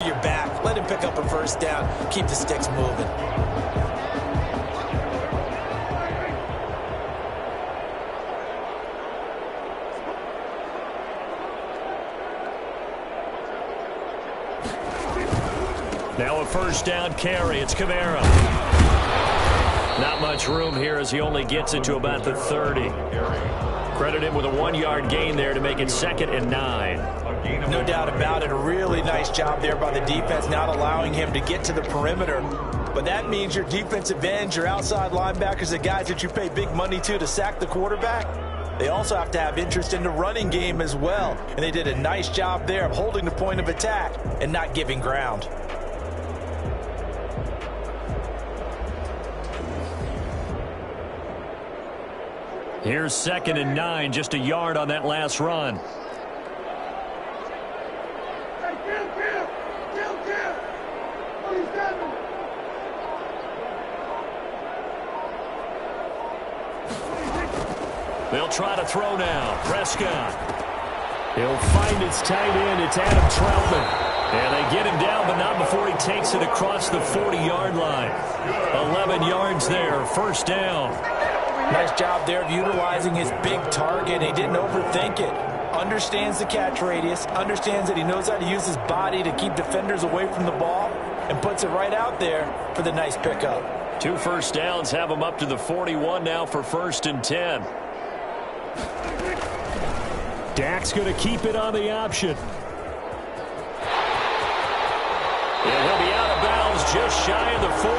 your back. Let him pick up a first down. Keep the sticks moving. Now a first down carry. It's Kamara. Not much room here as he only gets it to about the 30. Credit him with a 1-yard gain there to make it 2nd and 9. No doubt about it. A really nice job there by the defense, not allowing him to get to the perimeter. But that means your defensive ends, your outside linebackers, the guys that you pay big money to sack the quarterback, they also have to have interest in the running game as well. And they did a nice job there of holding the point of attack and not giving ground. Here's 2nd and 9, just a yard on that last run. They'll try to throw now. Prescott. He'll find his tight end. It's Adam Troutman. And they get him down, but not before he takes it across the 40-yard line. 11 yards there, first down. Nice job there of utilizing his big target. He didn't overthink it. Understands the catch radius. Understands that he knows how to use his body to keep defenders away from the ball. And puts it right out there for the nice pickup. 2 first downs have him up to the 41 now for 1st and 10. Dak's going to keep it on the option. And he'll be out of bounds just shy of the 40.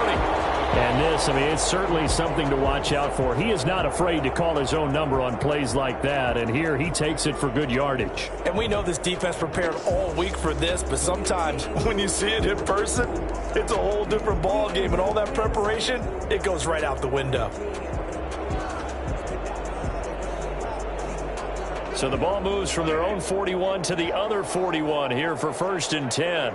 And this, I mean, it's certainly something to watch out for. He is not afraid to call his own number on plays like that. And here he takes it for good yardage. And we know this defense prepared all week for this, but sometimes when you see it in person, it's a whole different ball game. And all that preparation, it goes right out the window. So the ball moves from their own 41 to the other 41 here for 1st and 10.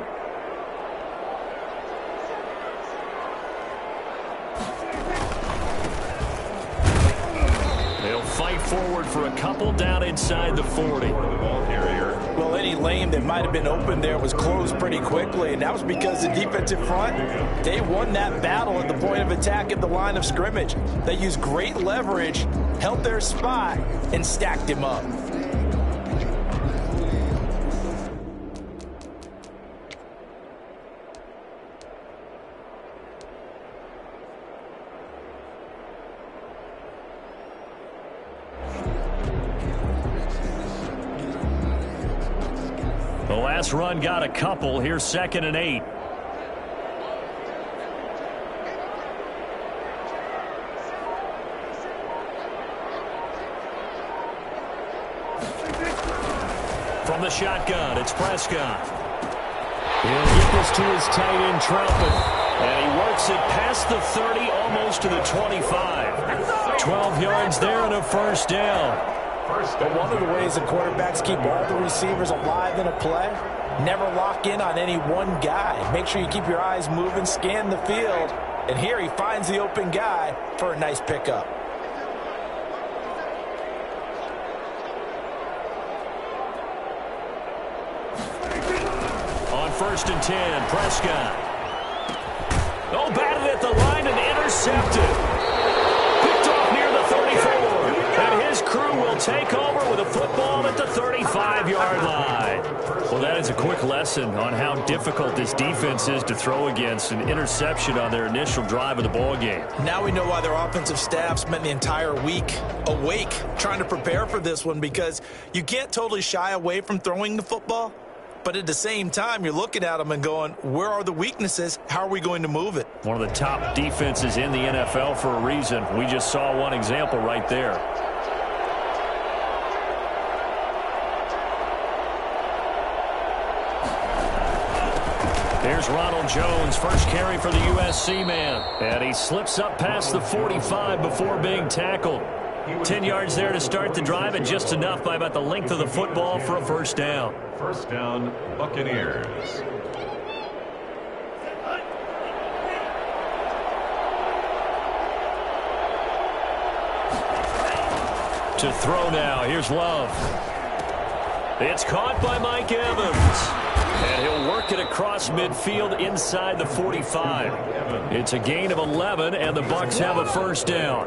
They'll fight forward for a couple down inside the 40. Well, any lane that might have been open there was closed pretty quickly, and that was because the defensive front, they won that battle at the point of attack at the line of scrimmage. They used great leverage, held their spot, and stacked him up. The last run got a couple. Here's 2nd and 8. From the shotgun, it's Prescott. He'll get this to his tight end, Troutman. And he works it past the 30, almost to the 25. 12 yards there and a first down. But one of the ways the quarterbacks keep all the receivers alive in a play, never lock in on any one guy. Make sure you keep your eyes moving, scan the field, and here he finds the open guy for a nice pickup. On 1st and 10, Prescott. Oh, batted at the line and intercepted. Picked off near the 34. And his crew will take over with a football at the 35-yard line. Well, that is a quick lesson on how difficult this defense is to throw against. An interception on their initial drive of the ball game. Now we know why their offensive staff spent the entire week awake trying to prepare for this one, because you can't totally shy away from throwing the football. But at the same time, you're looking at them and going, where are the weaknesses? How are we going to move it? One of the top defenses in the NFL for a reason. We just saw one example right there. Here's Ronald Jones, first carry for the USC man. And he slips up past the 45 before being tackled. 10 yards there to start the drive, and just enough by about the length of the football for a first down. First down, Buccaneers. To throw now, here's Love. It's caught by Mike Evans. And he'll work it across midfield inside the 45. It's a gain of 11, and the Bucs have a first down.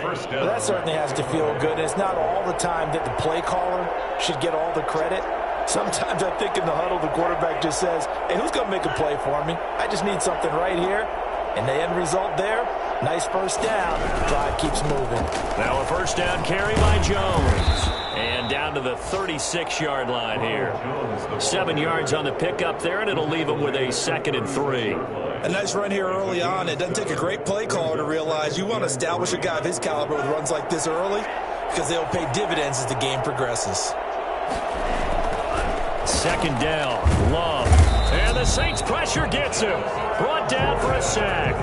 Well, that certainly has to feel good. It's not all the time that the play caller should get all the credit. Sometimes I think in the huddle, the quarterback just says, hey, who's going to make a play for me? I just need something right here. And the end result there, nice first down. Drive keeps moving. Now a first down carry by Jones. And down to the 36-yard line here. 7 yards on the pickup there, and it'll leave him with a 2nd and 3. A nice run here early on. It doesn't take a great play caller to realize you want to establish a guy of his caliber with runs like this early because they'll pay dividends as the game progresses. 2nd down, Love. And the Saints pressure gets him. Brought down for a sack.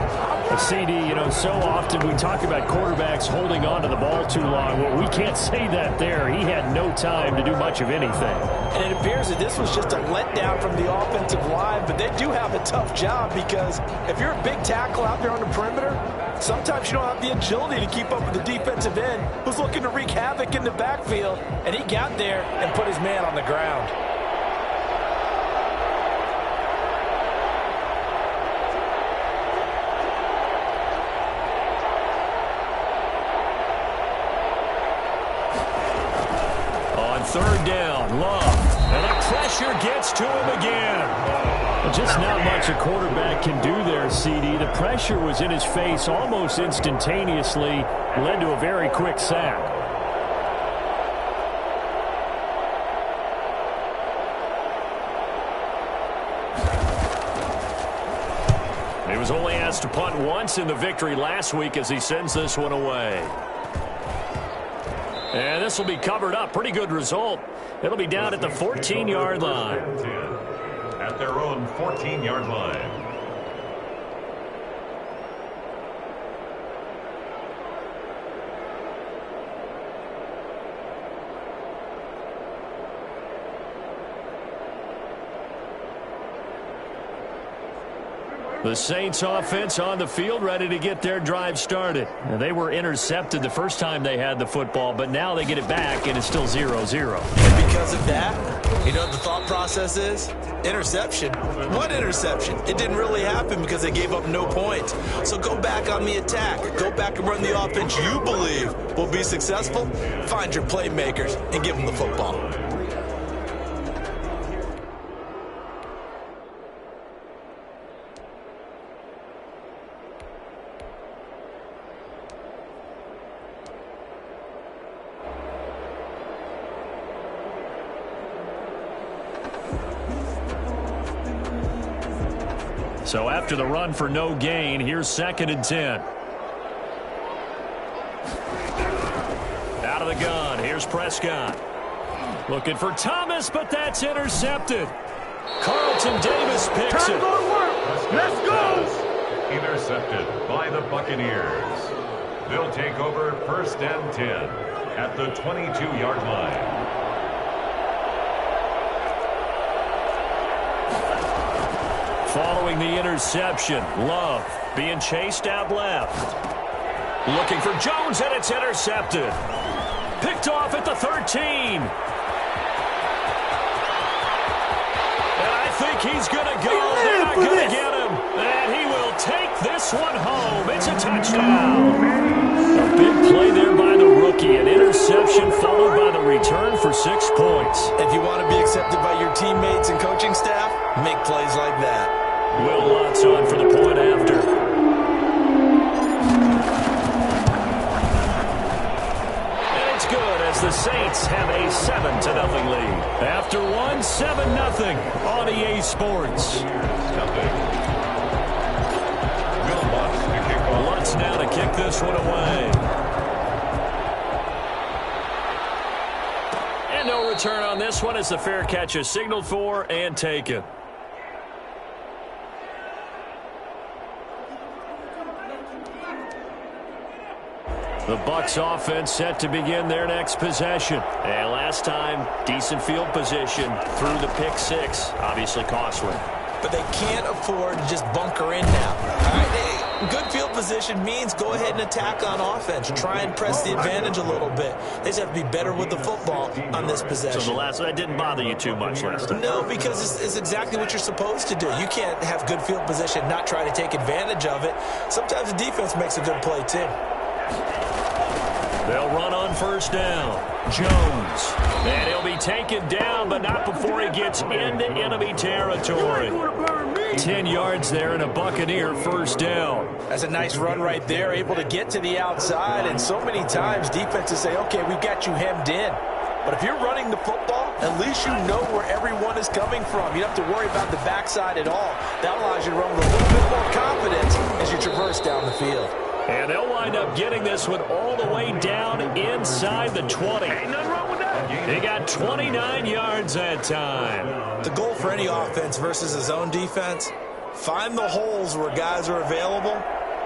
CD, you know, so often we talk about quarterbacks holding on to the ball too long. Well, we can't say that there. He had no time to do much of anything. And it appears that this was just a letdown from the offensive line, but they do have a tough job because if you're a big tackle out there on the perimeter, sometimes you don't have the agility to keep up with the defensive end who's looking to wreak havoc in the backfield, and he got there and put his man on the ground. Third down, Love. And the pressure gets to him again. Just not much a quarterback can do there, CD. The pressure was in his face almost instantaneously, led to a very quick sack. He was only asked to punt once in the victory last week as he sends this one away. And this will be covered up. Pretty good result. It'll be down at the 14-yard line. At their own 14-yard line. The Saints offense on the field ready to get their drive started. Now, they were intercepted the first time they had the football, but now they get it back and it's still 0-0. And because of that, you know what the thought process is? Interception. What interception? It didn't really happen because they gave up no points. So go back on the attack. Go back and run the offense you believe will be successful. Find your playmakers and give them the football. So after the run for no gain, here's 2nd and 10. Out of the gun, here's Prescott. Looking for Thomas, but that's intercepted. Carlton Davis picks it. Let's go! Intercepted by the Buccaneers. They'll take over 1st and 10 at the 22-yard line. Following the interception, Love being chased out left. Looking for Jones, and it's intercepted. Picked off at the 13. And I think he's going to go. They're not going to get him. And he will take this one home. It's a touchdown. A big play there by the rookie. An interception followed by the return for 6 points. If you want to be accepted by your teammates and coaching staff, make plays like that. Will Lutz on for the point after. And it's good as the Saints have a 7-0 lead. After one, 7-0 on EA Sports. Lutz now to kick this one away. And no return on this one as the fair catch is signaled for and taken. The Bucs offense set to begin their next possession. And last time, decent field position through the pick 6. Obviously costly. but they can't afford to just bunker in now. All right, good field position means go ahead and attack on offense. Try and press the advantage a little bit. They just have to be better with the football on this possession. So that didn't bother you too much last time? No, because it's exactly what you're supposed to do. You can't have good field position, not try to take advantage of it. Sometimes the defense makes a good play, too. They'll run on first down. Jones. And he'll be taken down, but not before he gets into enemy territory. 10 yards there and a Buccaneer first down. That's a nice run right there, able to get to the outside. And so many times defenses say, okay, we've got you hemmed in. But if you're running the football, at least you know where everyone is coming from. You don't have to worry about the backside at all. That allows you to run with a little bit more confidence as you traverse down the field. And they'll wind up getting this one all the way down inside the 20. Ain't nothing wrong with that. He got 29 yards that time. The goal for any offense versus his own defense, find the holes where guys are available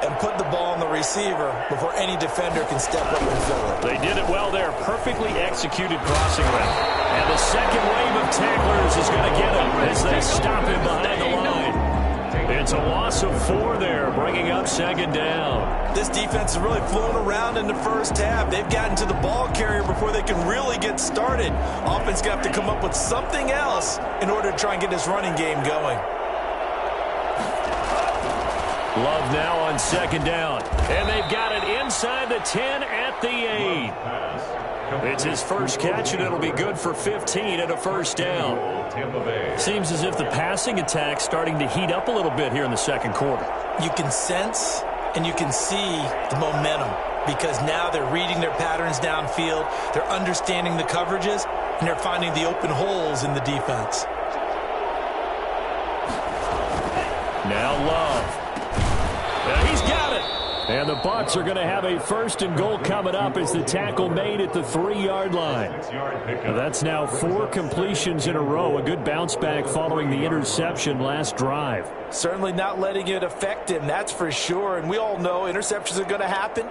and put the ball on the receiver before any defender can step up and fill it. They did it well there. Perfectly executed crossing route. And the second wave of tacklers is going to get him as they stop him behind the line. It's a loss of 4 there, bringing up second down. This defense has really flown around in the first half. They've gotten to the ball carrier before they can really get started. Offense going to have to come up with something else in order to try and get this running game going. Love now on second down. And they've got it inside the 10 at the 8. It's his first catch, and it'll be good for 15 and a first down. Seems as if the passing attack's starting to heat up a little bit here in the second quarter. You can sense and you can see the momentum because now they're reading their patterns downfield, they're understanding the coverages, and they're finding the open holes in the defense. Now Love. And he's got it. And the Bucs are going to have a first and goal coming up as the tackle made at the 3-yard line. That's now 4 completions in a row. A good bounce back following the interception last drive. Certainly not letting it affect him, that's for sure. And we all know interceptions are going to happen.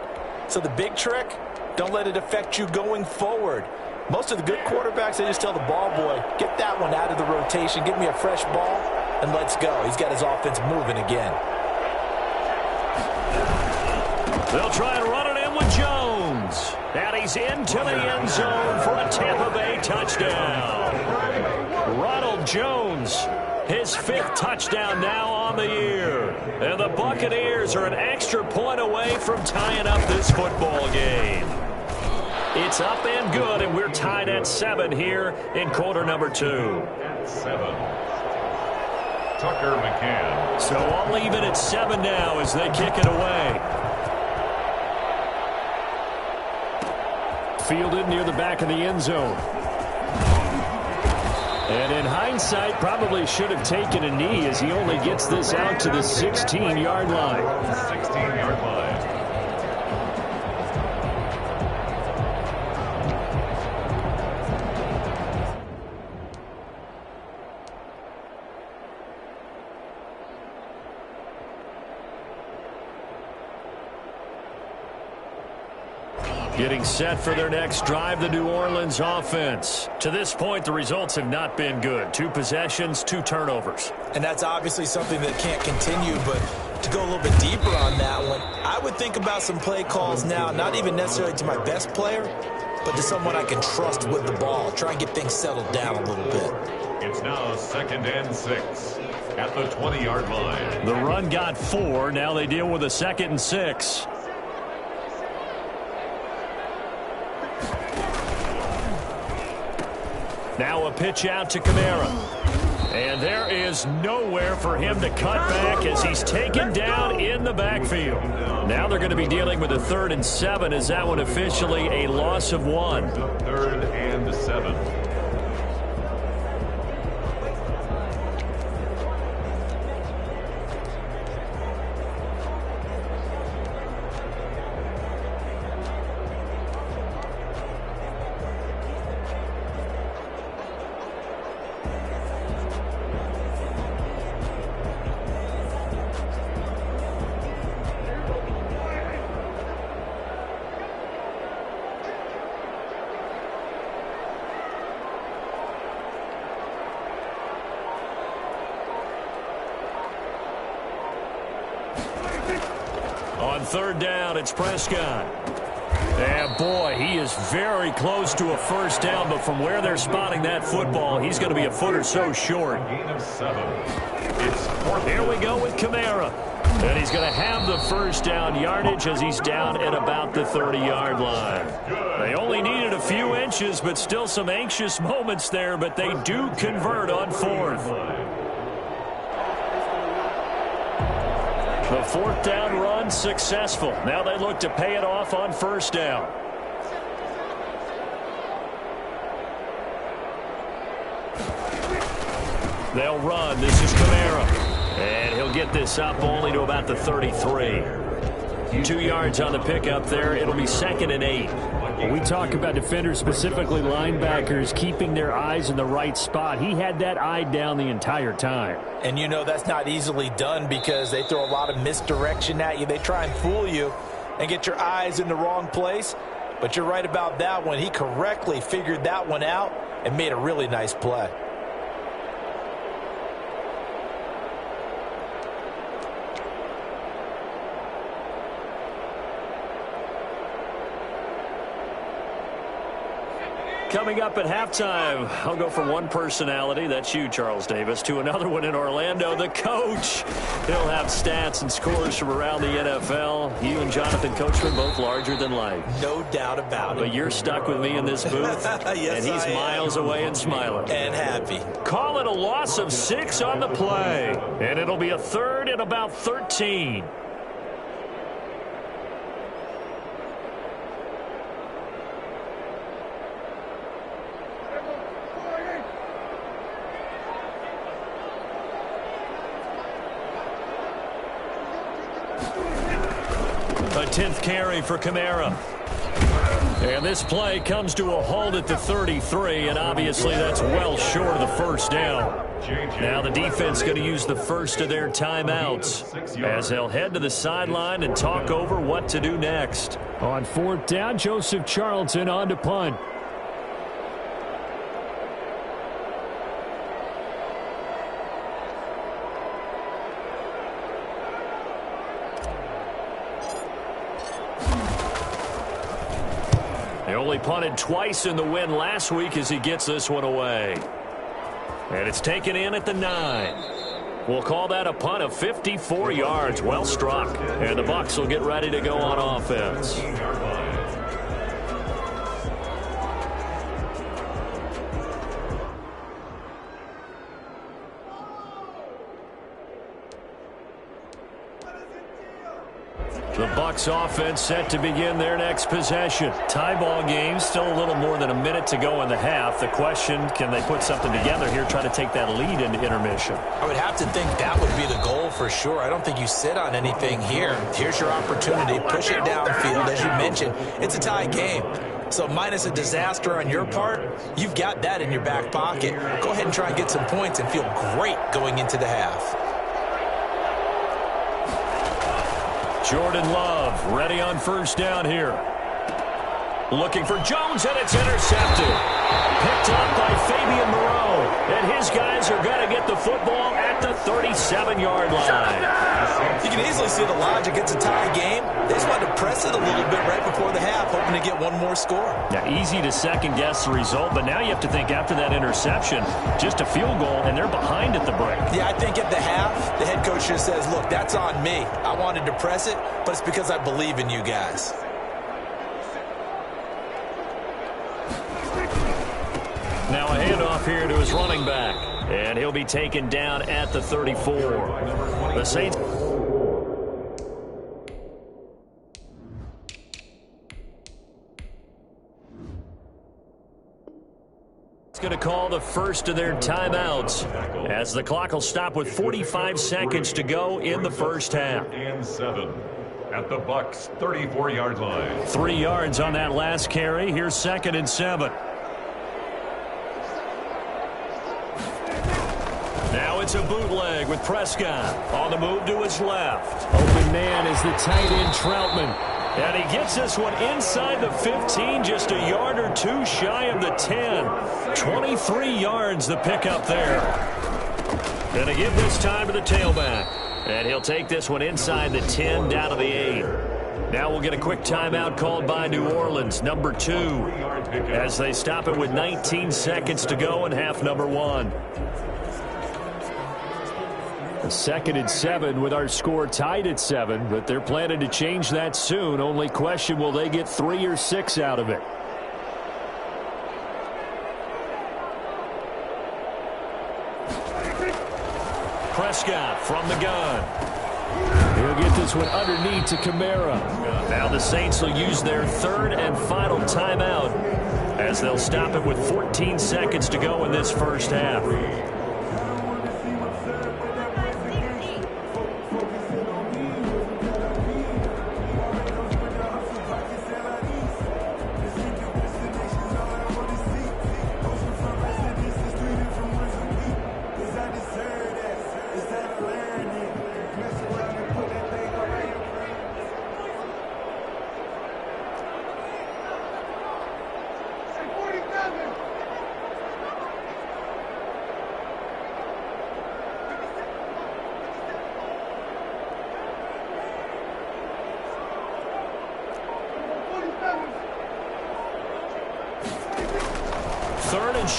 So the big trick, don't let it affect you going forward. Most of the good quarterbacks, they just tell the ball boy, get that one out of the rotation, give me a fresh ball, and let's go. He's got his offense moving again. They'll try and run it in with Jones. And he's into the end zone for a Tampa Bay touchdown. Ronald Jones, his 5th touchdown now on the year. And the Buccaneers are an extra point away from tying up this football game. It's up and good, and we're tied at 7 here in quarter number 2. At 7. Tucker McCann. So I'll leave it at 7 now as they kick it away. Fielded near the back of the end zone. And in hindsight, probably should have taken a knee as he only gets this out to the 16-yard line. 16-yard line. Getting set for their next drive, the New Orleans offense. To this point, the results have not been good. 2 possessions, 2 turnovers. And that's obviously something that can't continue, but to go a little bit deeper on that one, I would think about some play calls now, not even necessarily to my best player, but to someone I can trust with the ball. Try and get things settled down a little bit. It's now 2nd and 6 at the 20-yard line. The run got 4. Now they deal with a 2nd and 6. Now a pitch out to Kamara. And there is nowhere for him to cut back as he's taken down in the backfield. Now they're going to be dealing with a 3rd and 7 as that one officially a loss of 1. 3rd and 7. On third down, it's Prescott. And boy, he is very close to a first down, but from where they're spotting that football, he's going to be a foot or so short. Gain of 7. It's 4th. Here we go with Kamara. And he's going to have the first down yardage as he's down at about the 30-yard line. They only needed a few inches, but still some anxious moments there, but they do convert on 4th. The 4th down run successful. Now they look to pay it off on first down. They'll run. This is Kamara. And he'll get this up only to about the 33. 2 yards on the pickup there. It'll be 2nd and 8. When we talk about defenders, specifically linebackers, keeping their eyes in the right spot, he had that eye down the entire time. And you know that's not easily done because they throw a lot of misdirection at you. They try and fool you and get your eyes in the wrong place. But you're right about that one. He correctly figured that one out and made a really nice play. Coming up at halftime, I'll go from one personality, that's you, Charles Davis, to another one in Orlando, the coach. He'll have stats and scores from around the NFL. You and Jonathan Coachman both larger than life. No doubt about it. But you're stuck with me in this booth, yes, and he's miles away and smiling. And happy. Call it a loss of 6 on the play, and it'll be a 3rd and about 13. A 10th carry for Kamara. And this play comes to a halt at the 33, and obviously that's well short of the first down. Now the defense going to use the first of their timeouts as they'll head to the sideline and talk over what to do next. On 4th down, Joseph Charlton on to punt. He only punted twice in the win last week as he gets this one away. And it's taken in at the 9. We'll call that a punt of 54 yards. Well struck. And the Bucs will get ready to go on offense. The Bucs offense set to begin their next possession. Tie ball game, still a little more than a minute to go in the half. The question, can they put something together here, try to take that lead into intermission? I would have to think that would be the goal for sure. I don't think you sit on anything here. Here's your opportunity. Push it downfield. As you mentioned, it's a tie game. So minus a disaster on your part, you've got that in your back pocket. Go ahead and try and get some points and feel great going into the half. Jordan Love ready on first down here. Looking for Jones, and it's intercepted. Picked up by Fabian Moreau. And his guys are going to get the football at the 37-yard line. You can easily see the logic. It's a tie game. They just wanted to press it a little bit right before the half, hoping to get one more score. Yeah, easy to second-guess the result, but now you have to think after that interception, just a field goal, and they're behind at the break. Yeah, I think at the half, the head coach just says, look, that's on me. I wanted to press it, but it's because I believe in you guys. Now a handoff here to his running back. And he'll be taken down at the 34. The Saints. It's going to call the first of their timeouts as the clock will stop with 45 seconds to go in the first half. And 7 at the Bucs 34-yard line. 3 yards on that last carry. Here's 2nd and 7. Now it's a bootleg with Prescott on the move to his left. Open man is the tight end Troutman. And he gets this one inside the 15, just a yard or two shy of the 10. 23 yards the pickup there. And they give this time to the tailback. And he'll take this one inside the 10, down to the 8. Now we'll get a quick timeout called by New Orleans, number 2, as they stop it with 19 seconds to go in half number 1. A 2nd and 7 with our score tied at 7, but they're planning to change that soon. Only question, will they get 3 or 6 out of it? Prescott from the gun. He'll get this one underneath to Kamara. Now the Saints will use their 3rd and final timeout as they'll stop it with 14 seconds to go in this first half.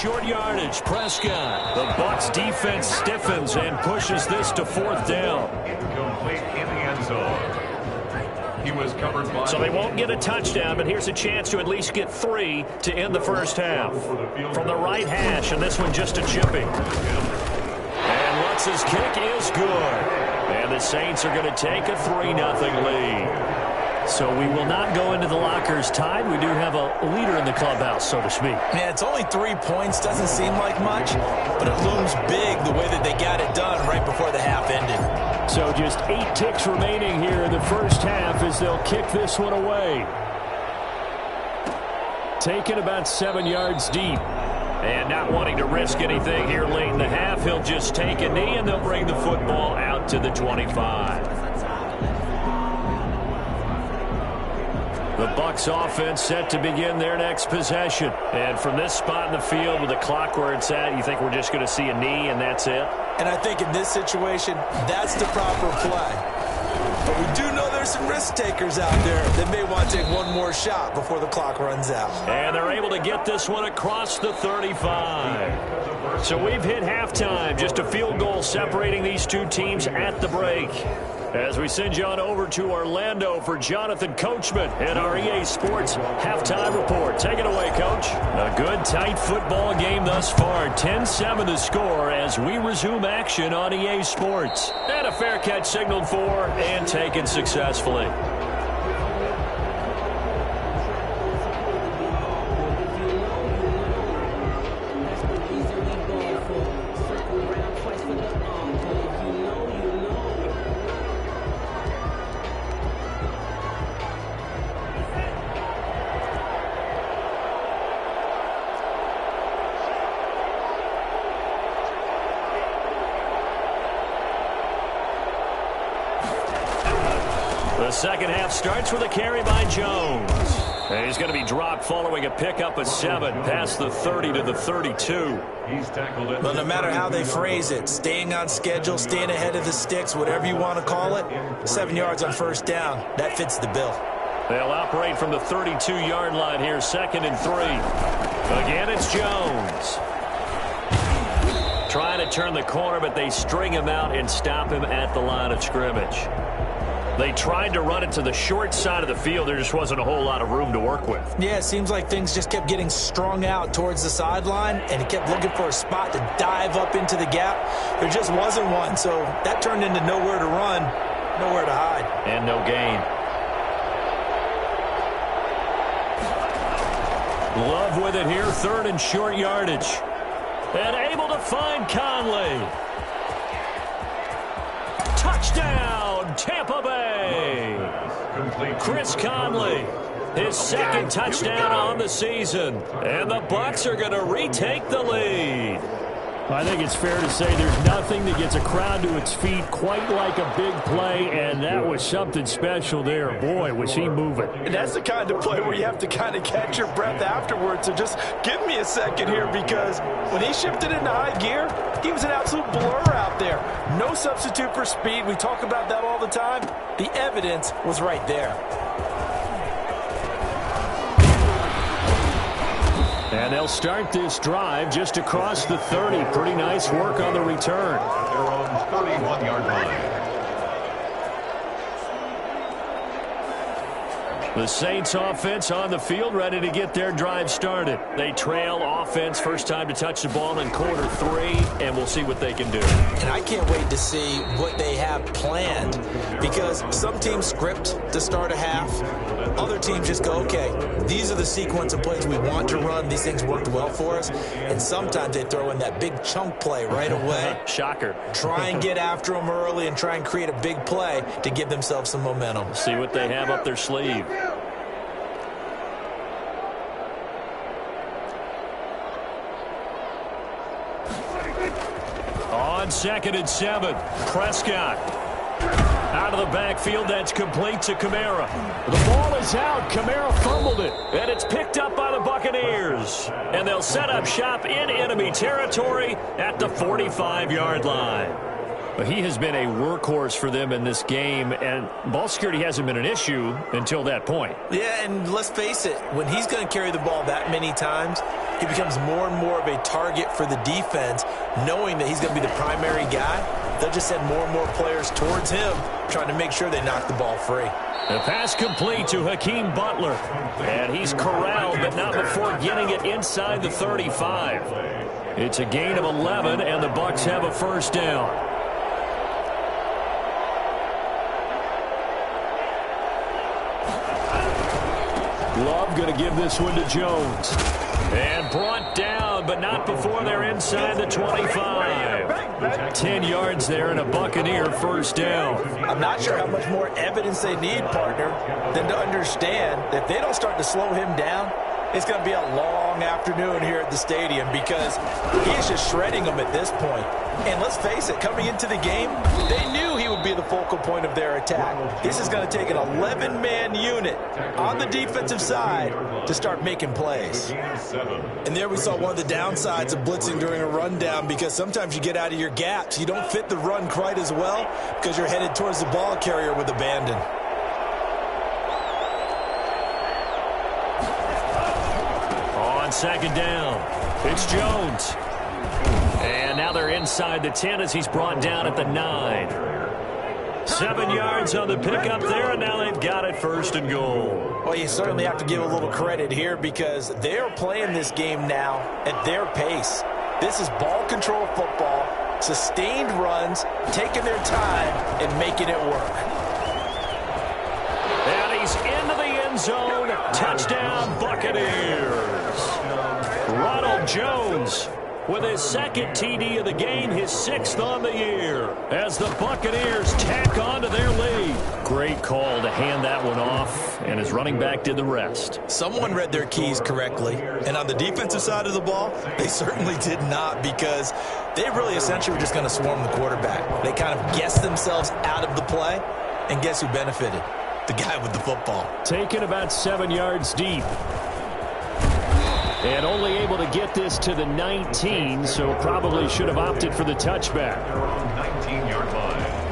Short yardage, Prescott. The Bucs defense stiffens and pushes this to 4th down. Incomplete in the end zone. He was covered by... So they won't get a touchdown, but here's a chance to at least get 3 to end the first half. From the right hash, and this one just a chipping. And Lutz's kick is good. And the Saints are going to take a 3-0 lead. So we will not go into the lockers tied. We do have a leader in the clubhouse, so to speak. Yeah, it's only 3 points. Doesn't seem like much, but it looms big the way that they got it done right before the half ended. So just 8 ticks remaining here in the first half as they'll kick this one away. Taken about 7 yards deep. And not wanting to risk anything here late in the half, he'll just take a knee, and they'll bring the football out to the 25. The Bucs offense set to begin their next possession. And from this spot in the field with the clock where it's at, you think we're just going to see a knee and that's it? And I think in this situation, that's the proper play. But we do know there's some risk takers out there that may want to take one more shot before the clock runs out. And they're able to get this one across the 35. So we've hit halftime. Just a field goal separating these two teams at the break. As we send you on over to Orlando for Jonathan Coachman and our EA Sports halftime report. Take it away, Coach. A good, tight football game thus far. 10-7 the score as we resume action on EA Sports. And a fair catch signaled for and taken successfully. The second half starts with a carry by Jones. And he's going to be dropped following a pickup of 7 past the 30 to the 32. He's tackled it. Well, no matter how they phrase it, staying on schedule, staying ahead of the sticks, whatever you want to call it, 7 yards on first down, that fits the bill. They'll operate from the 32-yard line here, 2nd and 3. Again, it's Jones. Trying to turn the corner, but they string him out and stop him at the line of scrimmage. They tried to run it to the short side of the field. There just wasn't a whole lot of room to work with. Yeah, it seems like things just kept getting strung out towards the sideline, and he kept looking for a spot to dive up into the gap. There just wasn't one, so that turned into nowhere to run, nowhere to hide. And no gain. Love with it here, 3rd and short yardage. And able to find Conley. Touchdown, Tampa Bay. Chris Conley, his 2nd touchdown on the season. And the Bucs are going to retake the lead. I think it's fair to say there's nothing that gets a crowd to its feet quite like a big play, and that was something special there. Boy, was he moving. And that's the kind of play where you have to kind of catch your breath afterwards. So just give me a second here, because when he shifted into high gear, he was an absolute blur out there. No substitute for speed. We talk about that all the time. The evidence was right there. And they'll start this drive just across the 30. Pretty nice work on the return. Their own 31-yard line. The Saints offense on the field, ready to get their drive started. They trail offense, first time to touch the ball in quarter 3, and we'll see what they can do. And I can't wait to see what they have planned, because some teams script to start a half. Other teams just go, okay, these are the sequence of plays we want to run. These things worked well for us. And sometimes they throw in that big chunk play right away. Shocker. Try and get after them early and try and create a big play to give themselves some momentum. See what they have up their sleeve. On 2nd and 7, Prescott. Out of the backfield, that's complete to Kamara. The ball is out. Kamara fumbled it. And it's picked up by the Buccaneers. And they'll set up shop in enemy territory at the 45-yard line. He has been a workhorse for them in this game, and ball security hasn't been an issue until that point. Yeah, and let's face it, when he's going to carry the ball that many times, he becomes more and more of a target for the defense, knowing that he's going to be the primary guy. They'll just send more and more players towards him, trying to make sure they knock the ball free. The pass complete to Hakeem Butler. And he's corralled, but not before getting it inside the 35. It's a gain of 11, and the Bucs have a first down. Love going to give this one to Jones. And brought down, but not before they're inside the 25. 10 yards there and a Buccaneer first down. I'm not sure how much more evidence they need, partner, than to understand that if they don't start to slow him down, it's going to be a long afternoon here at the stadium, because he is just shredding them at this point. And let's face it, coming into the game, they knew he would be the focal point of their attack. This is going to take an 11-man unit on the defensive side to start making plays. And there we saw one of the downsides of blitzing during a rundown, because sometimes you get out of your gaps. You don't fit the run quite as well because you're headed towards the ball carrier with abandon. On 2nd down, it's Jones. And now they're inside the 10 as he's brought down at the 9. 7 yards on the pickup there, and now they've got it 1st and goal. Well, you certainly have to give a little credit here, because they're playing this game now at their pace. This is ball control football, sustained runs, taking their time and making it work. And he's into the end zone. Touchdown, Buccaneers. Ronald Jones with his 2nd TD of the game, his 6th on the year, as the Buccaneers tack on to their lead. Great call to hand that one off, and his running back did the rest. Someone read their keys correctly, and on the defensive side of the ball, they certainly did not, because they really essentially were just going to swarm the quarterback. They kind of guessed themselves out of the play, and guess who benefited? The guy with the football. Taken about 7 yards deep. And only able to get this to the 19, so probably should have opted for the touchback. 19-yard line.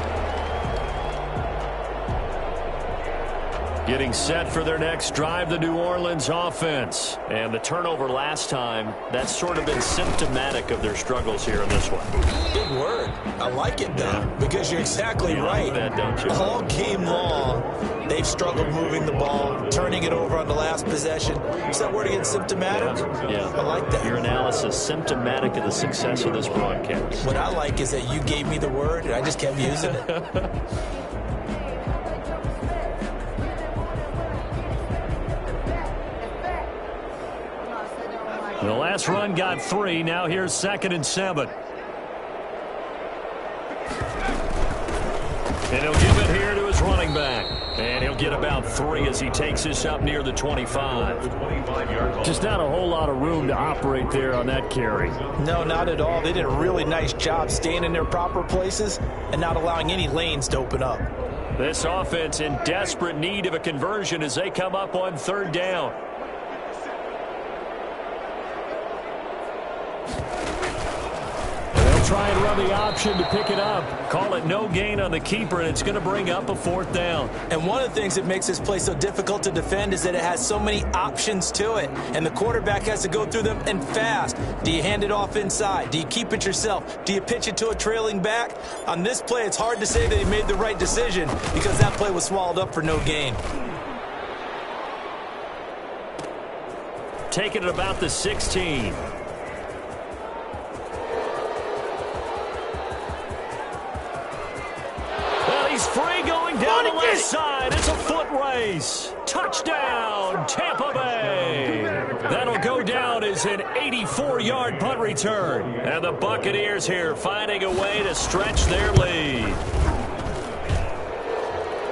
Getting set for their next drive, the New Orleans offense. And the turnover last time, that's sort of been symptomatic of their struggles here in this one. Big word. I like it, though, because you're exactly right. That, don't you? All game long, they've struggled moving the ball, turning it over on the last possession. Is that word again, symptomatic? Yeah. I like that. Your analysis, symptomatic of the success of this broadcast. What I like is that you gave me the word, and I just kept using it. The last run got 3. Now here's 2nd and 7. And he'll give it here to his running running back. And he'll get about 3 as he takes this up near the 25. Just not a whole lot of room to operate there on that carry. No, not at all. They did a really nice job staying in their proper places and not allowing any lanes to open up. This offense in desperate need of a conversion as they come up on 3rd down. Try and run the option to pick it up. Call it no gain on the keeper, and it's going to bring up a 4th down. And one of the things that makes this play so difficult to defend is that it has so many options to it, and the quarterback has to go through them and fast. Do you hand it off inside? Do you keep it yourself? Do you pitch it to a trailing back? On this play, it's hard to say that he made the right decision because that play was swallowed up for no gain. Taking it about the 16. He's free going down the left side. It's a foot race. Touchdown, Tampa Bay. That'll go down as an 84-yard punt return. And the Buccaneers here finding a way to stretch their lead.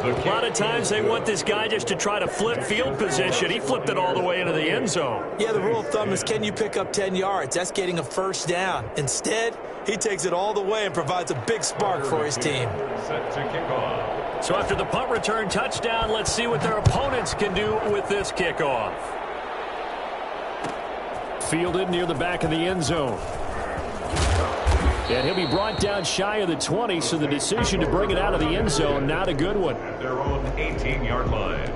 A lot of times they want this guy just to try to flip field position. He flipped it all the way into the end zone. Yeah, the rule of thumb is can you pick up 10 yards? That's getting a 1st down. Instead, he takes it all the way and provides a big spark for his team. Set to kick off. So after the punt return touchdown, let's see what their opponents can do with this kickoff. Fielded near the back of the end zone. And he'll be brought down shy of the 20, so the decision to bring it out of the end zone, not a good one. At their own 18-yard line.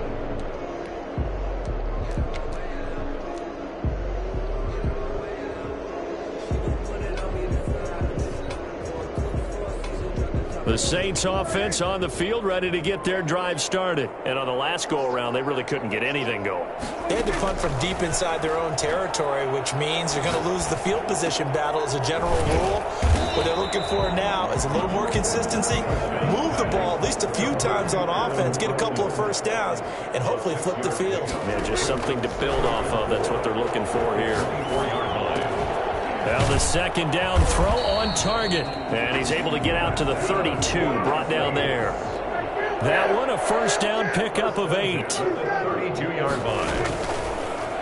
The Saints offense on the field ready to get their drive started. And on the last go-around, they really couldn't get anything going. They had to punt from deep inside their own territory, which means they're going to lose the field position battle as a general rule. What they're looking for now is a little more consistency, move the ball at least a few times on offense, get a couple of 1st downs, and hopefully flip the field. Yeah, just something to build off of. That's what they're looking for here. Now the 2nd down throw on target. And he's able to get out to the 32, brought down there. That one, a 1st down pickup of 8. 32-yard line.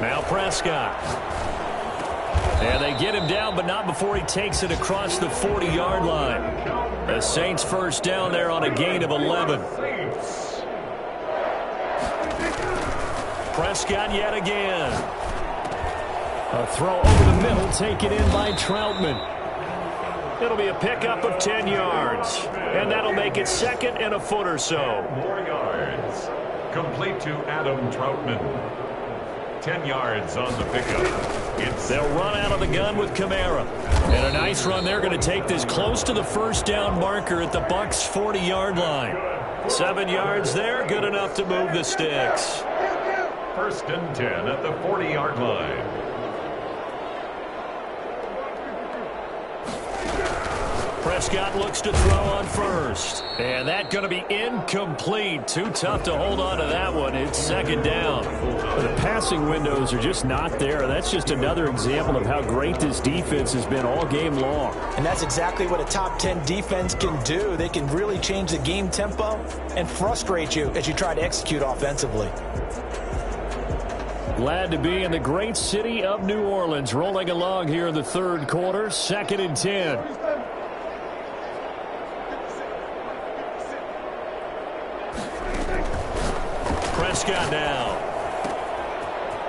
Now Prescott. And they get him down, but not before he takes it across the 40-yard line. The Saints 1st down there on a gain of 11. Prescott yet again. A throw over the middle, taken in by Troutman. It'll be a pickup of 10 yards. And that'll make it 2nd and a foot or so. More yards. Complete to Adam Troutman. 10 yards on the pickup. They'll run out of the gun with Kamara. And a nice run. They're going to take this close to the 1st down marker at the Bucs' 40-yard line. 7 yards there, good enough to move the sticks. 1st and 10 at the 40-yard line. Prescott looks to throw on 1st. And that's going to be incomplete. Too tough to hold on to that one. It's 2nd down. The passing windows are just not there. That's just another example of how great this defense has been all game long. And that's exactly what a top 10 defense can do. They can really change the game tempo and frustrate you as you try to execute offensively. Glad to be in the great city of New Orleans, rolling along here in the 3rd quarter. 2nd and 10. Prescott now.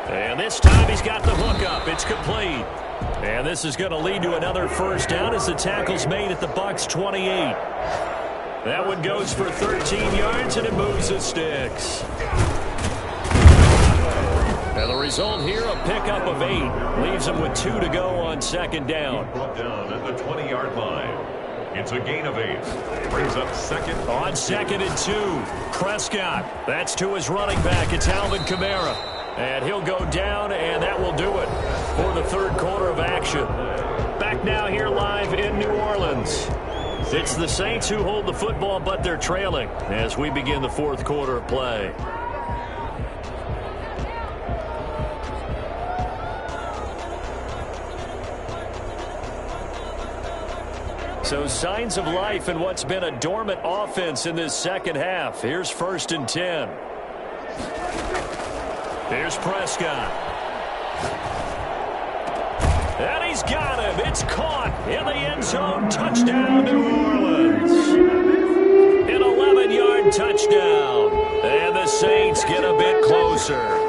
And this time he's got the hook up. It's complete. And this is going to lead to another 1st down as the tackle's made at the Bucs' 28. That one goes for 13 yards and it moves the sticks. And the result here, a pickup of 8. Leaves them with 2 to go on 2nd down. Brought down at the 20-yard line. It's a gain of 8. Brings up 2nd. On 2nd and 2. Prescott. That's to his running back. It's Alvin Kamara. And he'll go down, and that will do it for the 3rd quarter of action. Back now here live in New Orleans. It's the Saints who hold the football, but they're trailing as we begin the 4th quarter of play. So signs of life in what's been a dormant offense in this second half. Here's 1st and 10. Here's Prescott. And he's got him. It's caught in the end zone. Touchdown, New Orleans. An 11-yard touchdown. And the Saints get a bit closer.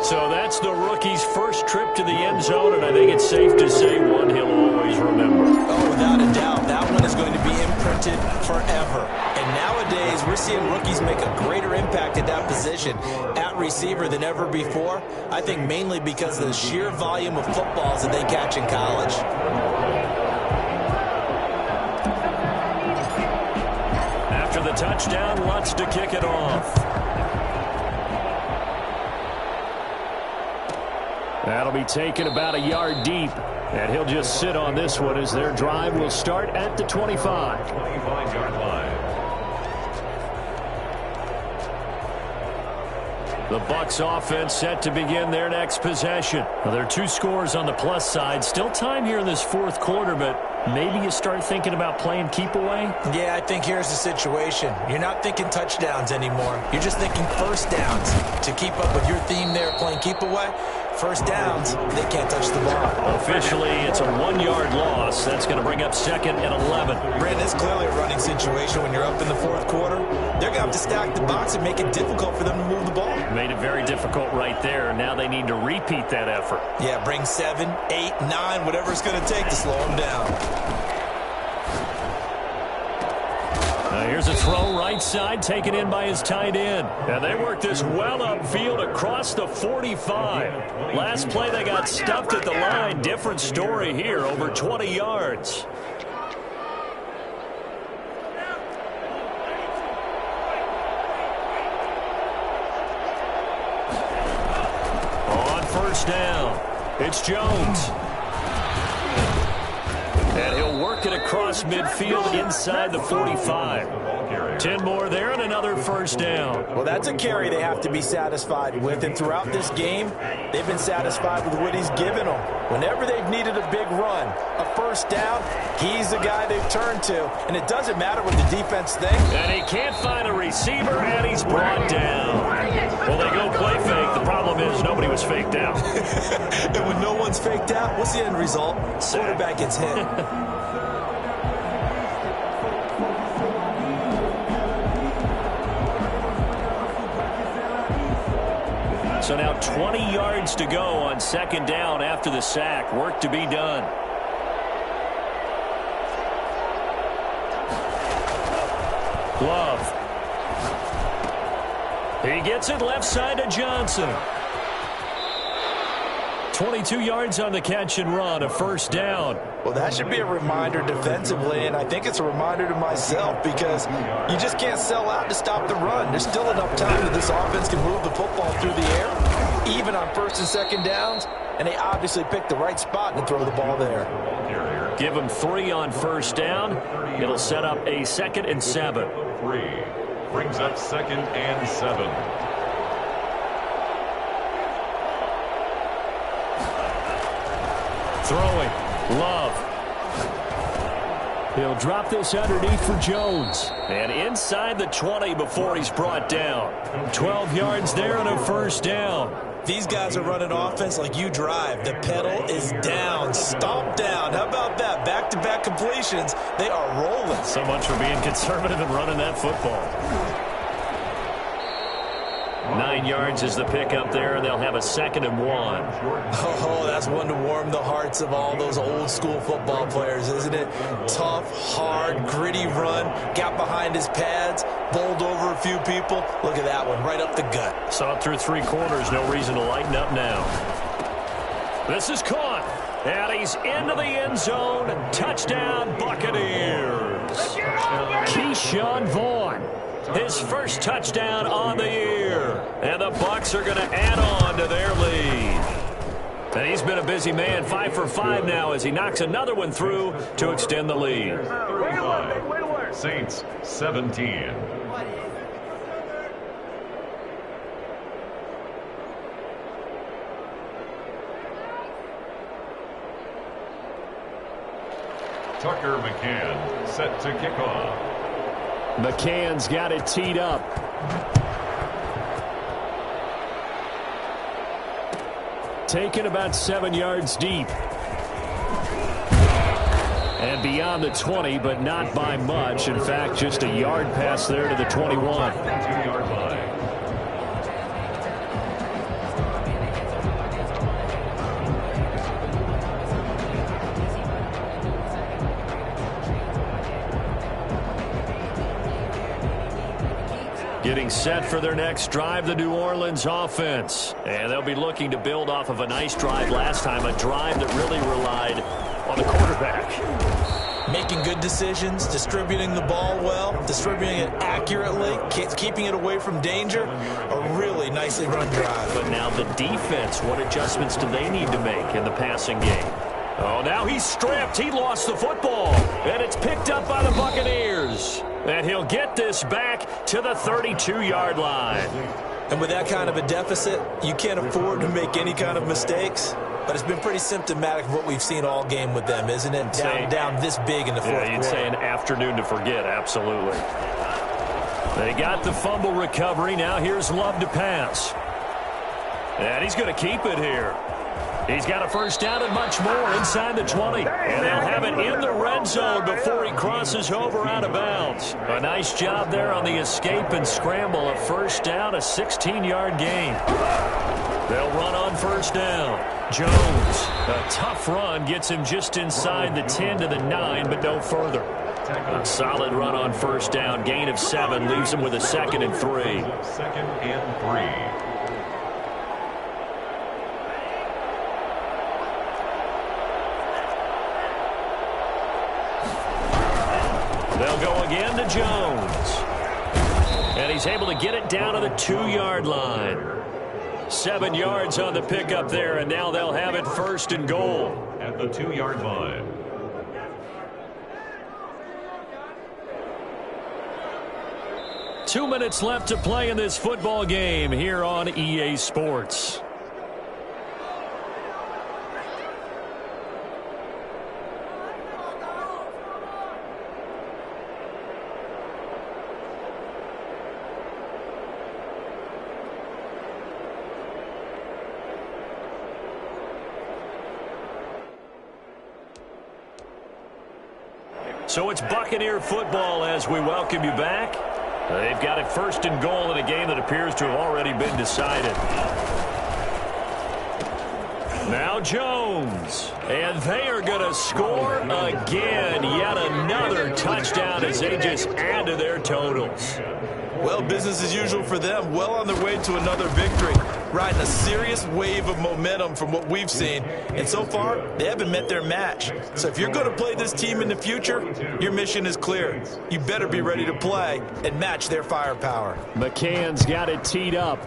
So that's the rookie's first trip to the end zone, and I think it's safe to say one he'll always remember. Oh, without a doubt, that one is going to be imprinted forever. And nowadays, we're seeing rookies make a greater impact at that position at receiver than ever before. I think mainly because of the sheer volume of footballs that they catch in college. After the touchdown, Lutz to kick it off. That'll be taken about a yard deep. And he'll just sit on this one as their drive will start at the 25. 25-yard line. The Bucs offense set to begin their next possession. Well, there are 2 scores on the plus side. Still time here in this 4th quarter, but maybe you start thinking about playing keep away? Yeah, I think here's the situation. You're not thinking touchdowns anymore. You're just thinking first downs. To keep up with your theme there, playing keep away, first downs, they can't touch the ball. Officially, it's a 1-yard loss. That's going to bring up 2nd and 11. Brandon, it's clearly a running situation when you're up in the 4th quarter. They're going to have to stack the box and make it difficult for them to move the ball. Made it very difficult right there. Now they need to repeat that effort. Yeah, bring 7, 8, 9, whatever it's going to take to slow them down. Here's a throw right side taken in by his tight end. And they work this well upfield across the 45. Last play they got stuffed at the line. Different story here, over 20 yards. On first down, it's Jones. And he'll work it across midfield inside the 45. 10 more there and another first down. Well, that's a carry they have to be satisfied with. And throughout this game, they've been satisfied with what he's given them. Whenever they've needed a big run, a first down, he's the guy they've turned to. And it doesn't matter what the defense thinks. And he can't find a receiver, and he's brought down. Well, they go play fake. The problem is nobody was faked out. And when no one's faked out, what's the end result? Quarterback gets hit. So now 20 yards to go on 2nd down after the sack. Work to be done. Love. He gets it left side to Johnson. 22 yards on the catch and run, a first down. Well, that should be a reminder defensively, and I think it's a reminder to myself because you just can't sell out to stop the run. There's still enough time that this offense can move the football through the air, even on 1st and 2nd downs, and they obviously picked the right spot to throw the ball there. Give them 3 on first down. It'll set up a 2nd and 7. 3 brings up 2nd and 7. Throwing. Love. He'll drop this underneath for Jones. And inside the 20 before he's brought down. 12 yards there and a first down. These guys are running offense like you drive. The pedal is down. Stomp down. How about that? Back-to-back completions. They are rolling. So much for being conservative and running that football. 9 yards is the pickup there, and they'll have a 2nd and 1. Oh, that's one to warm the hearts of all those old-school football players, isn't it? Tough, hard, gritty run. Got behind his pads, bowled over a few people. Look at that one, right up the gut. Saw it through 3 quarters. No reason to lighten up now. This is caught. And he's into the end zone. Touchdown, Buccaneers. Keyshawn Vaughn. His first touchdown on the year. And the Bucs are going to add on to their lead. And he's been a busy man, 5 for 5 now as he knocks another one through to extend the lead. 35. Saints 17. Tucker McCann set to kick off. McCann's got it teed up. Taken about 7 yards deep. And beyond the 20, but not by much. In fact, just a yard pass there to the 21. 2-yard line. Getting set for their next drive, the New Orleans offense. And they'll be looking to build off of a nice drive last time, a drive that really relied on the quarterback. Making good decisions, distributing the ball well, distributing it accurately, keeping it away from danger. A really nicely run drive. But now the defense, what adjustments do they need to make in the passing game? Oh, now he's stripped. He lost the football. And it's picked up by the Buccaneers. And he'll get this back to the 32-yard line. And with that kind of a deficit, you can't afford to make any kind of mistakes. But it's been pretty symptomatic of what we've seen all game with them, isn't it? Down this big in the fourth quarter. You'd say an afternoon to forget, absolutely. They got the fumble recovery. Now here's Love to pass. And he's going to keep it here. He's got a first down and much more inside the 20. And they'll have it in the red zone before he crosses over out of bounds. A nice job there on the escape and scramble. A first down, a 16-yard gain. They'll run on first down. Jones, a tough run, gets him just inside the 10 to the 9, but no further. A solid run on first down. Gain of 7 leaves him with a 2nd and 3. 2nd and 3. They'll go again to Jones. And he's able to get it down to the 2-yard line. 7 yards on the pickup there, and now they'll have it 1st and goal. At the 2-yard line. Two minutes left to play in this football game here on EA Sports. So it's Buccaneer football as we welcome you back. They've got it 1st and goal in a game that appears to have already been decided. Now Jones. And they are going to score again. Yet another touchdown as they just add to their totals. Well, business as usual for them. Well on their way to another victory. Riding a serious wave of momentum from what we've seen. And so far, they haven't met their match. So if you're going to play this team in the future, your mission is clear. You better be ready to play and match their firepower. McCann's got it teed up.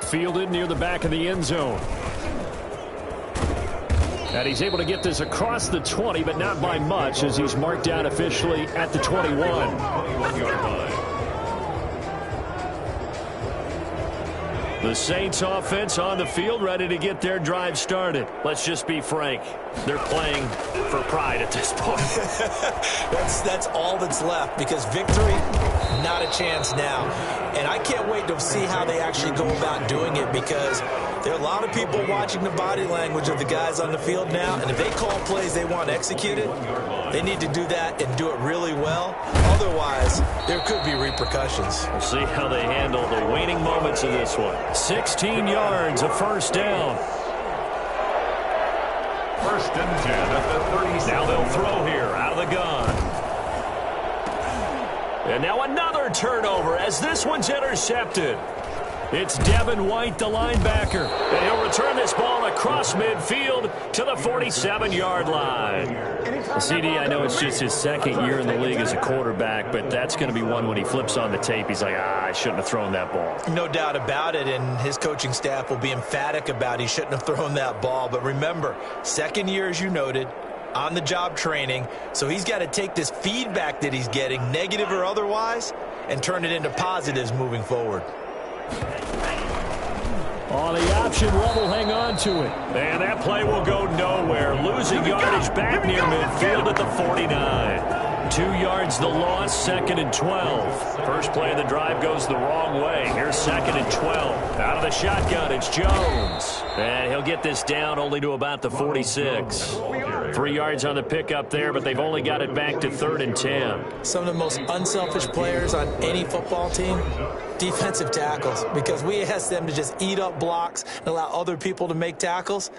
Fielded near the back of the end zone. And he's able to get this across the 20, but not by much as he's marked down officially at the 21. 21-yard line. The Saints offense on the field, ready to get their drive started. Let's just be frank. They're playing for pride at this point. That's all that's left, because victory, not a chance now. And I can't wait to see how they actually go about doing it, because there are a lot of people watching the body language of the guys on the field now, and if they call plays they want executed, they need to do that and do it really well. Otherwise, there could be repercussions. We'll see how they handle the waning moments of this one. 16 yards, a first down. 1st and 10 at the 37. Now they'll throw here out of the gun. And now another turnover as this one's intercepted. It's Devin White, the linebacker. And he'll return this ball across midfield to the 47-yard line. CD, I know it's just his 2nd year in the league as a quarterback, but that's going to be one when he flips on the tape. He's like, I shouldn't have thrown that ball. No doubt about it, and his coaching staff will be emphatic about he shouldn't have thrown that ball. But remember, 2nd year, as you noted, on-the-job training, so he's got to take this feedback that he's getting, negative or otherwise, and turn it into positives moving forward. On the option level, hang on to it. And that play will go nowhere. Losing yardage back near midfield at the 49. 2 yards the loss, 2nd and 12. First play of the drive goes the wrong way. Here's 2nd and 12. Out of the shotgun, it's Jones. And he'll get this down only to about the 46. 3 yards on the pickup there, but they've only got it back to 3rd and 10. Some of the most unselfish players on any football team, defensive tackles, because we ask them to just eat up blocks and allow other people to make tackles.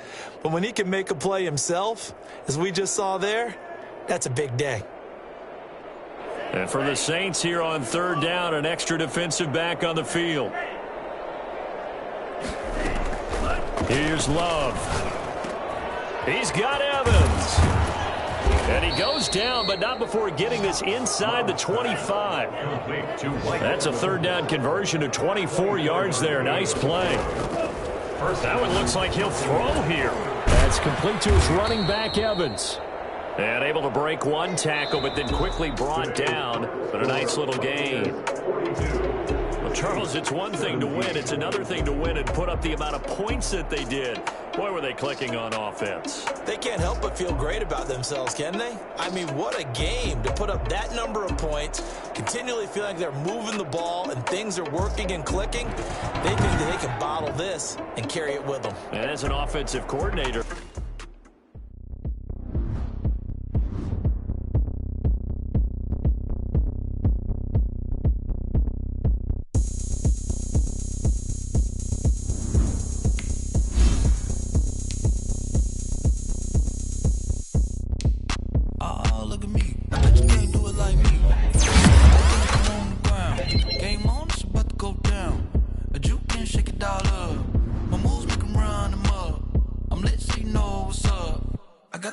But when he can make a play himself, as we just saw there, that's a big day. And for the Saints here on 3rd down, an extra defensive back on the field. Here's Love. He's got Evans. And he goes down, but not before getting this inside the 25. That's a 3rd down conversion of 24 yards there. Nice play. That one looks like he'll throw here. That's complete to his running back, Evans. And able to break one tackle, but then quickly brought down. But a nice little gain. Well, Charles, it's one thing to win. It's another thing to win and put up the amount of points that they did. Boy, were they clicking on offense. They can't help but feel great about themselves, can they? I mean, what a game to put up that number of points, continually feel like they're moving the ball and things are working and clicking. They think that they can bottle this and carry it with them. And as an offensive coordinator,